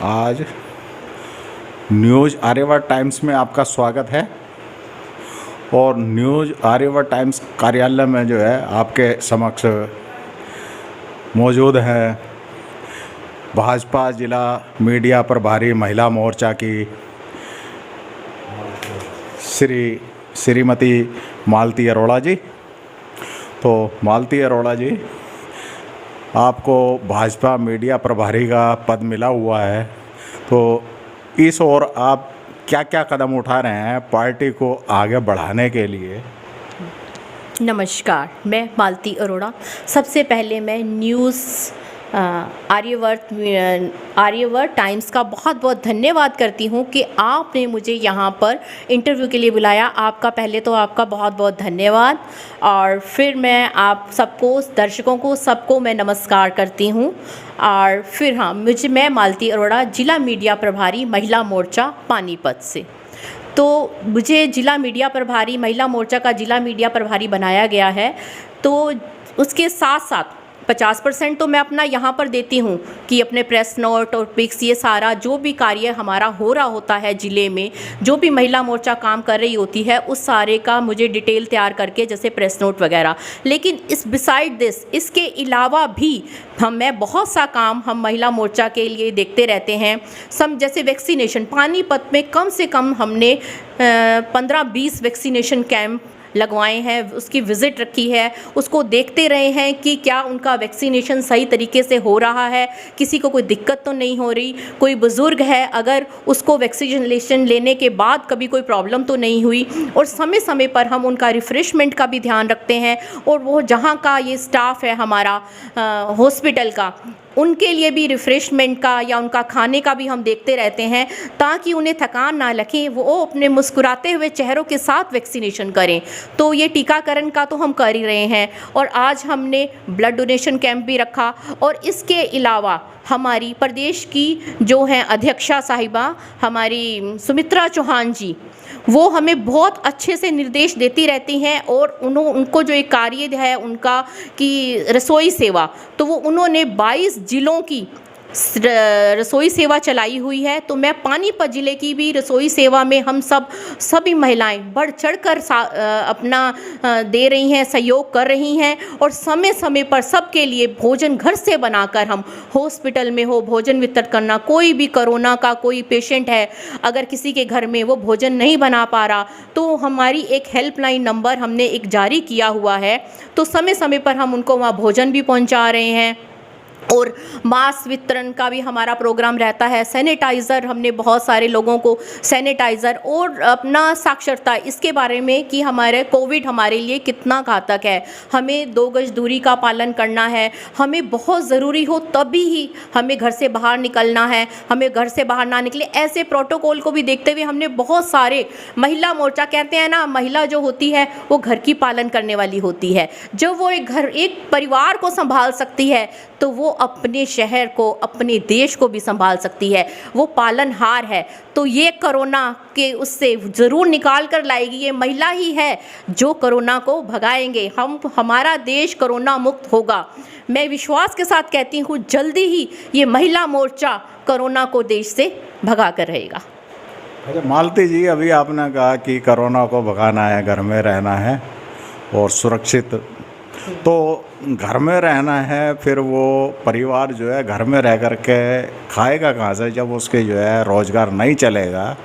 आज news Aryavart times में आपका स्वागत है। और न्यूज़ आर्यावर्त टाइम्स कार्यालय में जो है आपके समक्ष मौजूद है भाजपा जिला मीडिया प्रभारी महिला मोर्चा की श्रीमती मालती अरोड़ा जी। तो मालती अरोड़ा जी, आपको भाजपा मीडिया प्रभारी का पद मिला हुआ है, तो इस ओर आप क्या क्या कदम उठा रहे हैं पार्टी को आगे बढ़ाने के लिए? नमस्कार, मैं मालती अरोड़ा। सबसे पहले मैं न्यूज़ आर्यावर्त टाइम्स का बहुत बहुत धन्यवाद करती हूँ कि आपने मुझे यहाँ पर इंटरव्यू के लिए बुलाया। आपका बहुत बहुत धन्यवाद। और फिर मैं आप सबको, दर्शकों को, सबको मैं नमस्कार करती हूँ। और फिर मैं मालती अरोड़ा, जिला मीडिया प्रभारी महिला मोर्चा पानीपत से। तो मुझे जिला मीडिया प्रभारी, महिला मोर्चा का जिला मीडिया प्रभारी बनाया गया है। तो उसके साथ साथ 50% तो मैं अपना यहाँ पर देती हूँ कि अपने प्रेस नोट और पिक्स, ये सारा जो भी कार्य हमारा हो रहा होता है ज़िले में, जो भी महिला मोर्चा काम कर रही होती है, उस सारे का मुझे डिटेल तैयार करके, जैसे प्रेस नोट वगैरह। लेकिन इसके अलावा भी मैं बहुत सा काम हम महिला मोर्चा के लिए देखते रहते हैं। जैसे वैक्सीनेशन, पानीपत में कम से कम हमने 15-20 वैक्सीनेशन कैंप लगवाए हैं, उसकी विज़िट रखी है, उसको देखते रहे हैं कि क्या उनका वैक्सीनेशन सही तरीके से हो रहा है, किसी को कोई दिक्कत तो नहीं हो रही, कोई बुज़ुर्ग है अगर उसको वैक्सीनेशन लेने के बाद कभी कोई प्रॉब्लम तो नहीं हुई। और समय समय पर हम उनका रिफ़्रेशमेंट का भी ध्यान रखते हैं। और वो जहाँ का ये स्टाफ है हमारा हॉस्पिटल का, उनके लिए भी रिफ़्रेशमेंट का या उनका खाने का भी हम देखते रहते हैं, ताकि उन्हें थकान ना लगे, वो अपने मुस्कुराते हुए चेहरों के साथ वैक्सीनेशन करें। तो ये टीकाकरण का तो हम कर ही रहे हैं। और आज हमने ब्लड डोनेशन कैंप भी रखा। और इसके अलावा हमारी प्रदेश की जो हैं अध्यक्षा साहिबा, हमारी सुमित्रा चौहान जी, वो हमें बहुत अच्छे से निर्देश देती रहती हैं। और उनको जो एक कार्य है उनका कि रसोई सेवा, तो वो उन्होंने 22 ज़िलों की रसोई सेवा चलाई हुई है। तो मैं पानीपत ज़िले की भी रसोई सेवा में हम सभी महिलाएं बढ़ चढ़कर अपना दे रही हैं, सहयोग कर रही हैं। और समय समय पर सबके लिए भोजन घर से बनाकर हम हॉस्पिटल में हो भोजन वितरण करना। कोई भी कोरोना का कोई पेशेंट है, अगर किसी के घर में वो भोजन नहीं बना पा रहा, तो हमारी एक हेल्पलाइन नंबर हमने एक जारी किया हुआ है। तो समय समय पर हम उनको वहाँ भोजन भी पहुँचा रहे हैं। और मास्क वितरण का भी हमारा प्रोग्राम रहता है। सैनिटाइज़र, हमने बहुत सारे लोगों को सैनिटाइज़र, और अपना साक्षरता इसके बारे में कि हमारे कोविड हमारे लिए कितना घातक है, हमें 2 गज दूरी का पालन करना है, हमें बहुत ज़रूरी हो तभी ही हमें घर से बाहर निकलना है, हमें घर से बाहर ना निकले। ऐसे प्रोटोकॉल को भी देखते हुए हमने बहुत सारे, महिला मोर्चा कहते हैं ना, महिला जो होती है वो घर की पालन करने वाली होती है। जब वो एक परिवार को संभाल सकती है, तो वो अपने शहर को, अपने देश को भी संभाल सकती है। वो पालनहार है। तो ये कोरोना के उससे ज़रूर निकाल कर लाएगी। ये महिला ही है जो कोरोना को भगाएंगे। हमारा देश कोरोना मुक्त होगा। मैं विश्वास के साथ कहती हूँ, जल्दी ही ये महिला मोर्चा कोरोना को देश से भगा कर रहेगा। अच्छा मालती जी, अभी आपने कहा कि कोरोना को भगाना है, घर में रहना है और सुरक्षित, तो घर में रहना है, फिर वो परिवार जो है घर में रह कर के खाएगा कहाँ से जब उसके जो है रोज़गार नहीं चलेगा?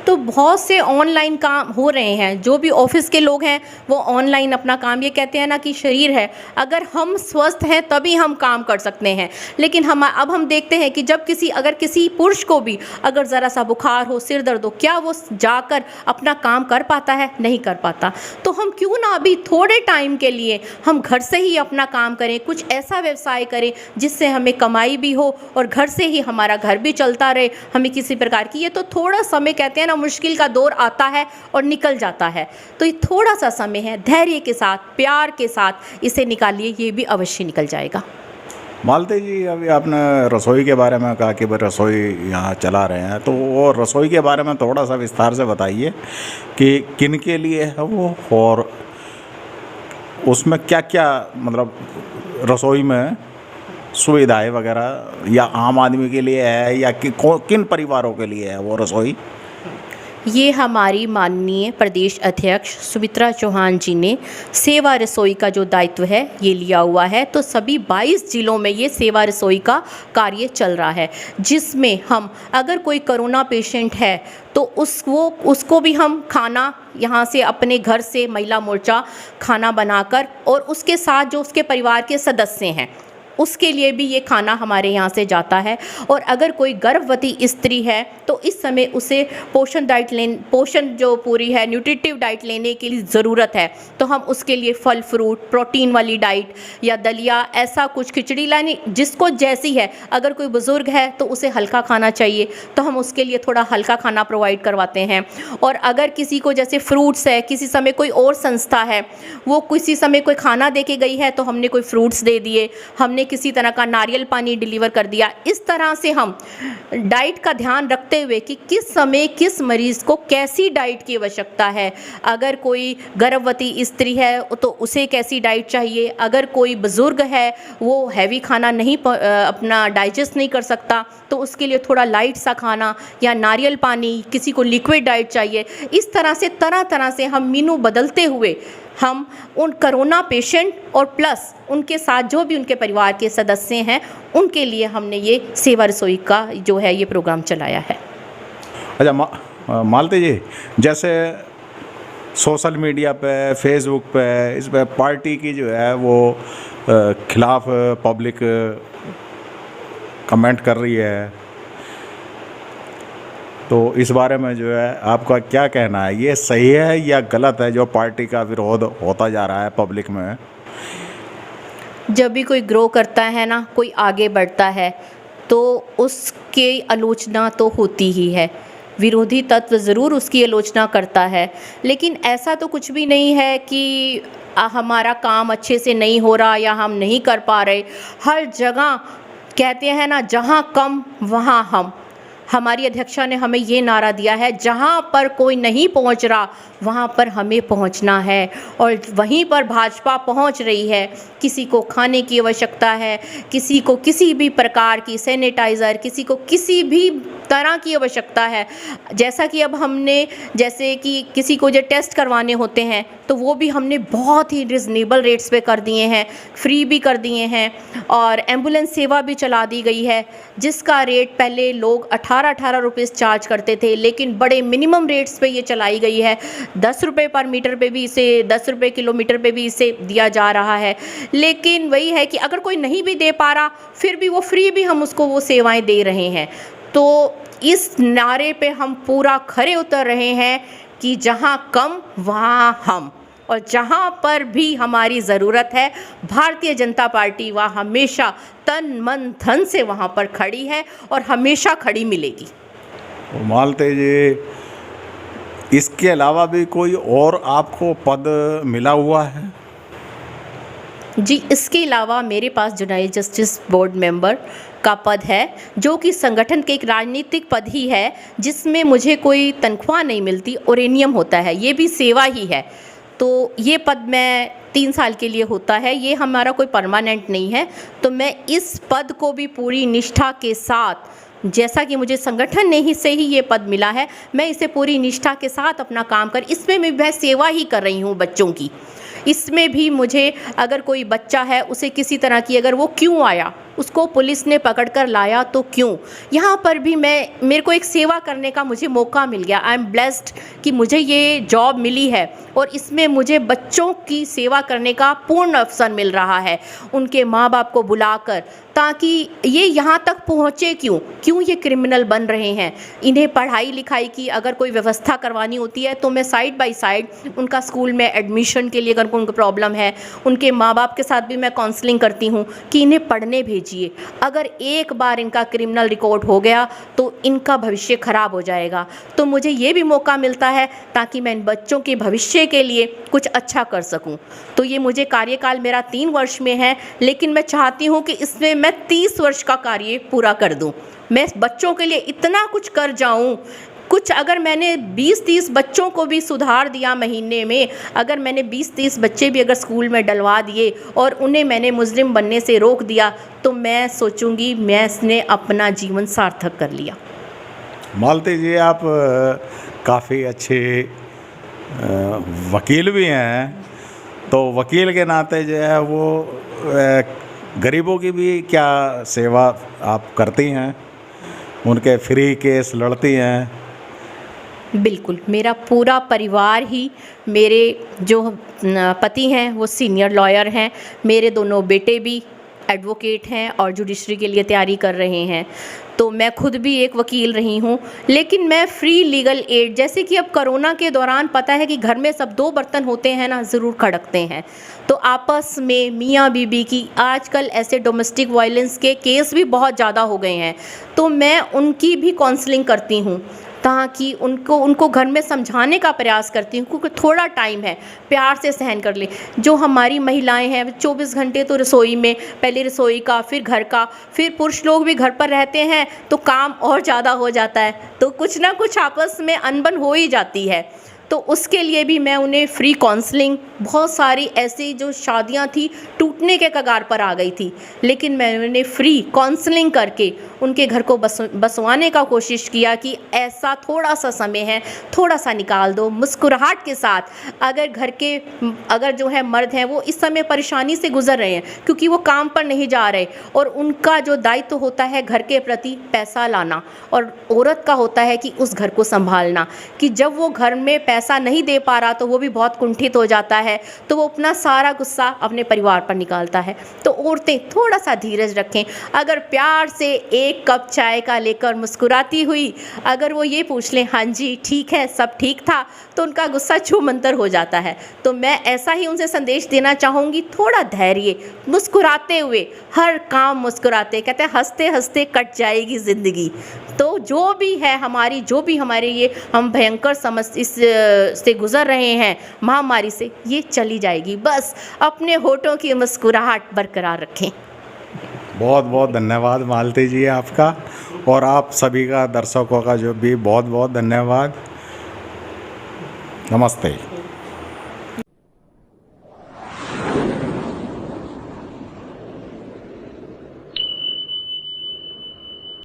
तो बहुत से ऑनलाइन काम हो रहे हैं। जो भी ऑफिस के लोग हैं वो ऑनलाइन अपना काम, ये कहते हैं ना कि शरीर है, अगर हम स्वस्थ हैं तभी हम काम कर सकते हैं। लेकिन अब हम देखते हैं कि जब अगर किसी पुरुष को भी अगर ज़रा सा बुखार हो, सिर दर्द हो, क्या वो जाकर अपना काम कर पाता है? नहीं कर पाता। तो हम क्यों ना अभी थोड़े टाइम के लिए हम घर से ही अपना काम करें, कुछ ऐसा व्यवसाय करें जिससे हमें कमाई भी हो और घर से ही हमारा घर भी चलता रहे, हमें किसी प्रकार की। ये तो थोड़ा समय, कहते हैं ना, मुश्किल का दौर आता है और निकल जाता है। तो ये थोड़ा सा समय है, धैर्य के साथ, प्यार के साथ इसे निकालिए, ये भी अवश्य निकल जाएगा। मालती जी, अभी आपने रसोई के बारे में कहा कि भाई रसोई यहाँ चला रहे हैं, तो वो रसोई के बारे में थोड़ा सा विस्तार से बताइए कि किन के लिए है वो, और उसमें क्या क्या, मतलब रसोई में सुविधाएं वगैरह या आम आदमी के लिए है या किन परिवारों के लिए है वो रसोई? ये हमारी माननीय प्रदेश अध्यक्ष सुमित्रा चौहान जी ने सेवा रसोई का जो दायित्व है ये लिया हुआ है। तो सभी 22 जिलों में ये सेवा रसोई का कार्य चल रहा है, जिसमें हम अगर कोई कोरोना पेशेंट है तो उसको भी हम खाना यहाँ से अपने घर से महिला मोर्चा खाना बनाकर, और उसके साथ जो उसके परिवार के सदस्य हैं उसके लिए भी ये खाना हमारे यहाँ से जाता है। और अगर कोई गर्भवती स्त्री है तो इस समय उसे पोषण जो पूरी है न्यूट्रिटिव डाइट लेने की ज़रूरत है, तो हम उसके लिए फल फ्रूट, प्रोटीन वाली डाइट या दलिया, ऐसा कुछ खिचड़ी लानी जिसको जैसी है। अगर कोई बुज़ुर्ग है तो उसे हल्का खाना चाहिए तो हम उसके लिए थोड़ा हल्का खाना प्रोवाइड करवाते हैं। और अगर किसी को जैसे फ्रूट्स है, किसी समय कोई और संस्था है वो किसी समय कोई खाना दे के गई है तो हमने कोई फ्रूट्स दे दिए, हमने किसी तरह का नारियल पानी डिलीवर कर दिया। इस तरह से हम डाइट का ध्यान रखते हुए कि किस समय किस मरीज़ को कैसी डाइट की आवश्यकता है। अगर कोई गर्भवती स्त्री है तो उसे कैसी डाइट चाहिए, अगर कोई बुज़ुर्ग है वो हैवी खाना नहीं अपना डाइजेस्ट नहीं कर सकता तो उसके लिए थोड़ा लाइट सा खाना या नारियल पानी, किसी को लिक्विड डाइट चाहिए। इस तरह से तरह तरह से हम मेनू बदलते हुए हम उन कोरोना पेशेंट और प्लस उनके साथ जो भी उनके परिवार के सदस्य हैं उनके लिए हमने ये सेवा रसोई का जो है ये प्रोग्राम चलाया है। अच्छा मालती जी, जैसे सोशल मीडिया पे, फेसबुक पे, इस पे पार्टी की जो है वो खिलाफ पब्लिक कमेंट कर रही है, तो इस बारे में जो है आपका क्या कहना है? ये सही है या गलत है जो पार्टी का विरोध होता जा रहा है पब्लिक में? जब भी कोई ग्रो करता है ना, कोई आगे बढ़ता है तो उसकी आलोचना तो होती ही है, विरोधी तत्व ज़रूर उसकी आलोचना करता है। लेकिन ऐसा तो कुछ भी नहीं है कि हमारा काम अच्छे से नहीं हो रहा या हम नहीं कर पा रहे। हर जगह कहते हैं ना, जहाँ कम वहाँ हम। हमारी अध्यक्षा ने हमें ये नारा दिया है, जहाँ पर कोई नहीं पहुँच रहा वहाँ पर हमें पहुँचना है, और वहीं पर भाजपा पहुँच रही है। किसी को खाने की आवश्यकता है, किसी को किसी भी प्रकार की सैनिटाइज़र, किसी को किसी भी तरह की आवश्यकता है। जैसा कि अब हमने जैसे कि किसी को जो टेस्ट करवाने होते हैं तो वो भी हमने बहुत ही रिजनेबल रेट्स पे कर दिए हैं, फ्री भी कर दिए हैं, और एम्बुलेंस सेवा भी चला दी गई है जिसका रेट पहले लोग 18 रुपये चार्ज करते थे, लेकिन बड़े मिनिमम रेट्स पे ये चलाई गई है। 10 रुपये पर मीटर पे भी इसे, 10 रुपये किलोमीटर पे भी इसे दिया जा रहा है। लेकिन वही है कि अगर कोई नहीं भी दे पा रहा फिर भी वो फ्री भी हम उसको वो सेवाएं दे रहे हैं। तो इस नारे पे हम पूरा खरे उतर रहे हैं कि जहाँ कम वहाँ हम, और जहाँ पर भी हमारी ज़रूरत है भारतीय जनता पार्टी वहाँ हमेशा तन मन धन से वहाँ पर खड़ी है और हमेशा खड़ी मिलेगी। मालती जी, इसके अलावा भी कोई और आपको पद मिला हुआ है? जी, इसके अलावा मेरे पास जुनाइल जस्टिस बोर्ड मेंबर का पद है, जो कि संगठन के एक राजनीतिक पद ही है जिसमें मुझे कोई तनख्वाह नहीं मिलती, ओरेनियम होता है, ये भी सेवा ही है। तो ये पद मैं 3 साल के लिए होता है, ये हमारा कोई परमानेंट नहीं है। तो मैं इस पद को भी पूरी निष्ठा के साथ, जैसा कि मुझे संगठन ने ही से ही ये पद मिला है, मैं इसे पूरी निष्ठा के साथ अपना काम कर, इसमें मैं सेवा ही कर रही हूँ बच्चों की। इसमें भी मुझे अगर कोई बच्चा है उसे किसी तरह की, अगर वो क्यों आया, उसको पुलिस ने पकड़कर लाया तो क्यों, यहाँ पर भी मेरे को एक सेवा करने का मुझे मौका मिल गया। आई एम ब्लेस्ड कि मुझे ये जॉब मिली है और इसमें मुझे बच्चों की सेवा करने का पूर्ण अवसर मिल रहा है, उनके माँ बाप को बुलाकर, ताकि ये यहाँ तक पहुँचे क्यों ये क्रिमिनल बन रहे हैं। इन्हें पढ़ाई लिखाई की अगर कोई व्यवस्था करवानी होती है तो मैं साइड बाय साइड उनका स्कूल में एडमिशन के लिए, अगर उनको प्रॉब्लम है, उनके माँ बाप के साथ भी मैं काउंसलिंग करती हूँ कि इन्हें पढ़ने भेजिए। अगर एक बार इनका क्रिमिनल रिकॉर्ड हो गया तो इनका भविष्य खराब हो जाएगा। तो मुझे ये भी मौका मिलता है ताकि मैं इन बच्चों के भविष्य के लिए कुछ अच्छा कर सकूं। तो ये मुझे कार्यकाल मेरा 3 वर्ष में है, लेकिन मैं चाहती हूँ कि इसमें मैं 30 वर्ष का कार्य पूरा कर दूं। मैं बच्चों के लिए इतना कुछ कर जाऊं, कुछ अगर मैंने 20-30 बच्चों को भी सुधार दिया महीने में, अगर मैंने 20-30 बच्चे भी अगर स्कूल में डलवा दिए और उन्हें मैंने मुस्लिम बनने से रोक दिया, तो मैं सोचूंगी मैंने अपना जीवन सार्थक कर लिया। मालती जी, आप काफ़ी अच्छे वकील भी हैं, तो वकील के नाते जो है वो गरीबों की भी क्या सेवा आप करती हैं, उनके फ्री केस लड़ती हैं? बिल्कुल, मेरा पूरा परिवार ही, मेरे जो पति हैं वो सीनियर लॉयर हैं, मेरे दोनों बेटे भी एडवोकेट हैं और जुडिशरी के लिए तैयारी कर रहे हैं। तो मैं खुद भी एक वकील रही हूँ, लेकिन मैं फ्री लीगल एड, जैसे कि अब कोरोना के दौरान पता है कि घर में सब 2 बर्तन होते हैं ना, ज़रूर खड़कते हैं, तो आपस में मियाँ बीबी की आजकल ऐसे डोमेस्टिक वायलेंस के केस भी बहुत ज़्यादा हो गए हैं, तो मैं उनकी भी काउंसलिंग करती हूँ ताकि उनको घर में समझाने का प्रयास करती हूँ, क्योंकि थोड़ा टाइम है, प्यार से सहन कर ले। जो हमारी महिलाएं हैं 24 घंटे तो रसोई में, पहले रसोई का, फिर घर का, फिर पुरुष लोग भी घर पर रहते हैं तो काम और ज़्यादा हो जाता है, तो कुछ ना कुछ आपस में अनबन हो ही जाती है। तो उसके लिए भी मैं उन्हें फ्री काउंसलिंग, बहुत सारी ऐसी जो शादियां थी टूटने के कगार पर आ गई थी, लेकिन मैंने उन्हें फ्री काउंसलिंग करके उनके घर को बसवाने का कोशिश किया कि ऐसा थोड़ा सा समय है, थोड़ा सा निकाल दो मुस्कुराहट के साथ। अगर जो है मर्द हैं वो इस समय परेशानी से गुजर रहे हैं क्योंकि वो काम पर नहीं जा रहे, और उनका जो दायित्व होता है घर के प्रति पैसा लाना, और औरत का होता है कि उस घर को संभालना, कि जब वो घर में पैसा नहीं दे पा रहा तो वो भी बहुत कुंठित हो जाता है, तो वो अपना सारा गुस्सा अपने परिवार पर निकालता है। तो औरतें थोड़ा सा धीरज रखें, अगर प्यार से एक कप चाय का लेकर मुस्कुराती हुई अगर वो ये पूछ लें हाँ जी ठीक है, सब ठीक था, तो उनका गुस्सा छूमंतर हो जाता है। तो मैं ऐसा ही उनसे संदेश देना चाहूँगी, थोड़ा धैर्य, मुस्कुराते हुए, हर काम मुस्कुराते, कहते हैं हंसते हंसते कट जाएगी ज़िंदगी। तो जो भी हमारे ये हम भयंकर इस से गुज़र रहे हैं महामारी से, ये चली जाएगी, बस अपने होठों की मुस्कुराहट बरकरार रखें। बहुत बहुत धन्यवाद मालती जी आपका, और आप सभी का, दर्शकों का जो भी बहुत बहुत धन्यवाद। नमस्ते।